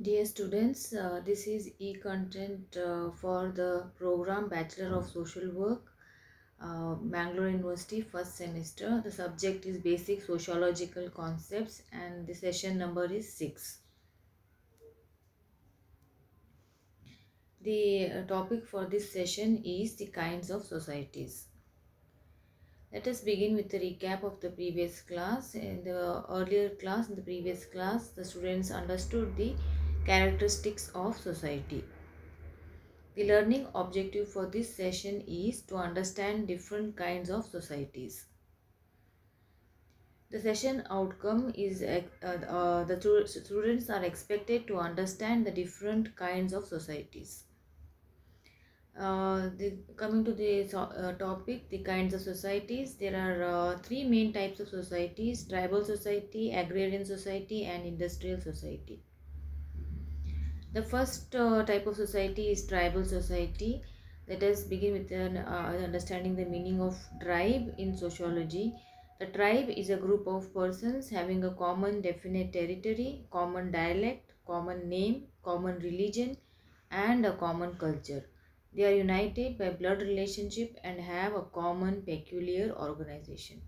Dear students, this is e-content for the program Bachelor of Social Work, Mangalore University, first semester. The subject is Basic Sociological Concepts and the session number is 6. The topic for this session is the kinds of societies. Let us begin with the recap of the previous class. In the previous class, the students understood the characteristics of society. The learning objective for this session is to understand different kinds of societies. The session outcome is the students are expected to understand the different kinds of societies. Coming to the topic, the kinds of societies, there are three main types of societies: tribal society, agrarian society, and industrial society. The first type of society is tribal society. Let us begin with understanding the meaning of tribe in sociology. The tribe is a group of persons having a common definite territory, common dialect, common name, common religion, and a common culture. They are united by blood relationship and have a common peculiar organization.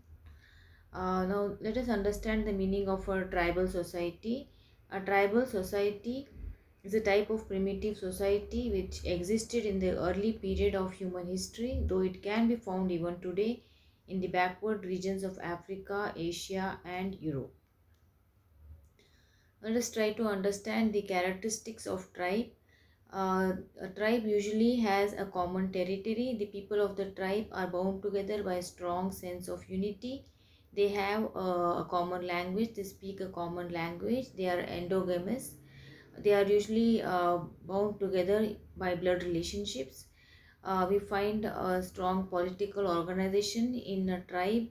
Now, let us understand the meaning of a tribal society. A tribal society is a type of primitive society which existed in the early period of human history, though it can be found even today in the backward regions of Africa, Asia, and Europe. Let us try to understand the characteristics of tribe. A tribe usually has a common territory. The people of the tribe are bound together by a strong sense of unity. They have a common language. They speak a common language. They are endogamous. They are usually bound together by blood relationships. We find a strong political organization in a tribe.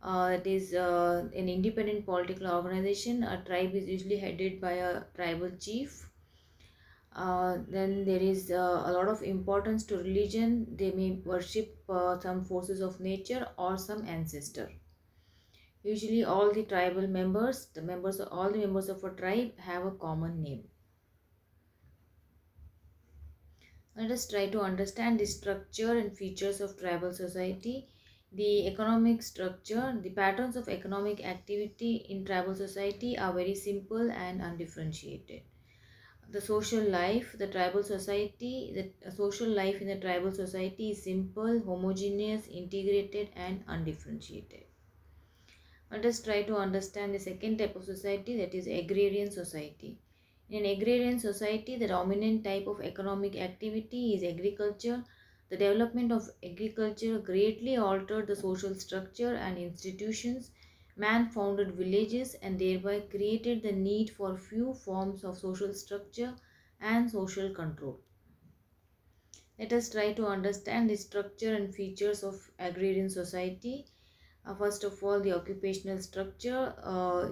It is an independent political organization. A tribe is usually headed by a tribal chief. Then there is a lot of importance to religion. They may worship some forces of nature or some ancestor. Usually all the tribal members, all the members of a tribe have a common name. Let us try to understand the structure and features of tribal society. The economic structure, the patterns of economic activity in tribal society are very simple and undifferentiated. The social life, the social life in the tribal society is simple, homogeneous, integrated, and undifferentiated. Let us try to understand the second type of society, that is agrarian society. In an agrarian society, the dominant type of economic activity is agriculture. The development of agriculture greatly altered the social structure and institutions. Man founded villages and thereby created the need for few forms of social structure and social control. Let us try to understand the structure and features of agrarian society. First of all, the occupational structure.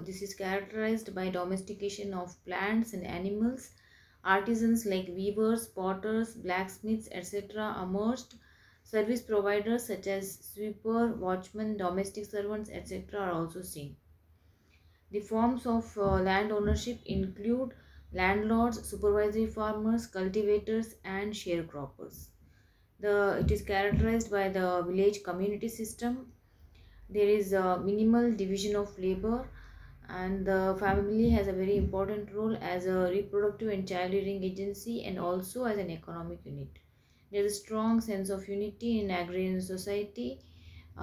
This is characterized by domestication of plants and animals. Artisans like weavers, potters, blacksmiths, etc. emerged. Service providers such as sweeper, watchmen, domestic servants, etc. are also seen. The forms of land ownership include landlords, supervisory farmers, cultivators, and sharecroppers. It is characterized by the village community system. There is a minimal division of labor, and the family has a very important role as a reproductive and child rearing agency and also as an economic unit. There is a strong sense of unity in agrarian society.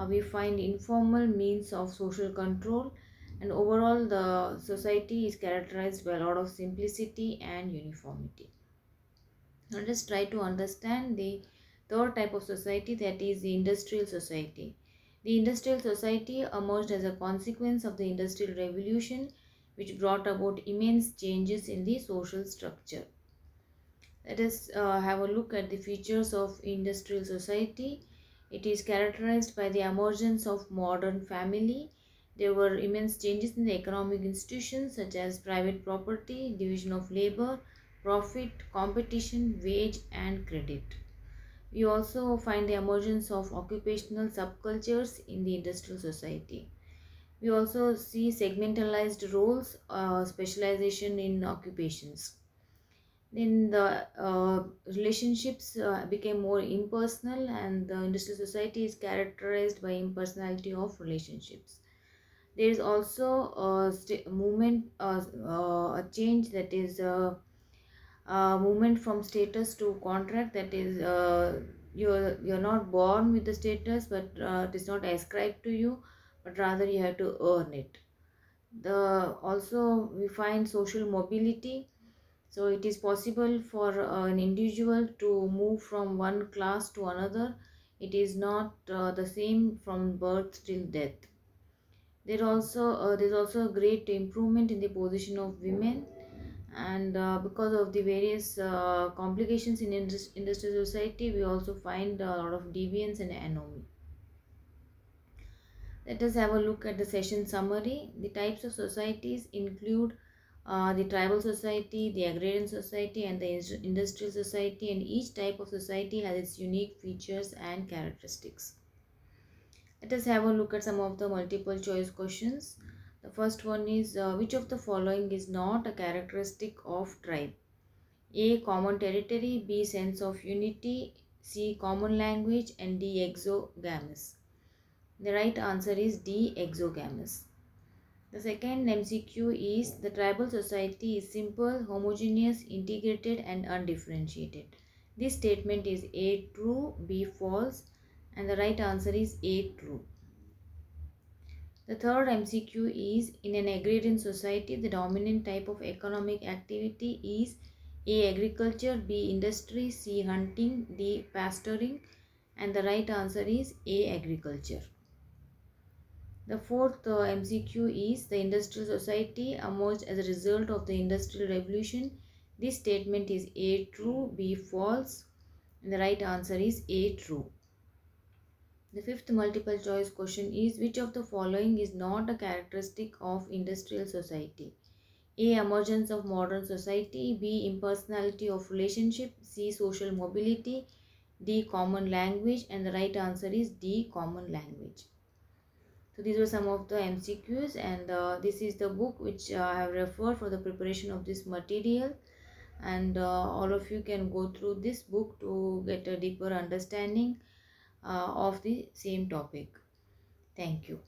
We find informal means of social control, and overall the society is characterized by a lot of simplicity and uniformity. Let us try to understand the third type of society, that is the industrial society. The industrial society emerged as a consequence of the Industrial Revolution, which brought about immense changes in the social structure. Let us have a look at the features of industrial society. It is characterized by the emergence of modern family. There were immense changes in the economic institutions such as private property, division of labor, profit, competition, wage, and credit. We also find the emergence of occupational subcultures in the industrial society. We also see segmentalized roles, specialization in occupations. Then the relationships became more impersonal, and the industrial society is characterized by impersonality of relationships. There is also a movement, a change, that is movement from status to contract, that is you're not born with the status, but it is not ascribed to you, but rather you have to earn it. The Also we find social mobility, so it is possible for an individual to move from one class to another. It is not the same from birth till death. There's also a great improvement in the position of women, and because of the various complications in industrial society, we also find a lot of deviance and anomy. Let us have a look at the session summary. The types of societies include the tribal society, the agrarian society, and the industrial society, and each type of society has its unique features and characteristics. Let us have a look at some of the multiple choice questions. The first one is which of the following is not a characteristic of tribe? A. Common territory, B. Sense of unity, C. Common language, and D. Exogamous. The right answer is D. Exogamous. The second MCQ is the tribal society is simple, homogeneous, integrated, and undifferentiated. This statement is A. True, B. False, and the right answer is A. True. The third MCQ is in an agrarian society, the dominant type of economic activity is A. Agriculture, B. Industry, C. Hunting, D. Pasturing, and the right answer is A. Agriculture. The fourth MCQ is the industrial society emerged as a result of the industrial revolution. This statement is A. True, B. False, and the right answer is A. True. The fifth multiple choice question is which of the following is not a characteristic of industrial society? A. Emergence of modern society, B. Impersonality of relationship, C. Social mobility, D. Common language, and the right answer is D. Common language. So these were some of the MCQs, and this is the book which I have referred for the preparation of this material, and all of you can go through this book to get a deeper understanding of the same topic. Thank you.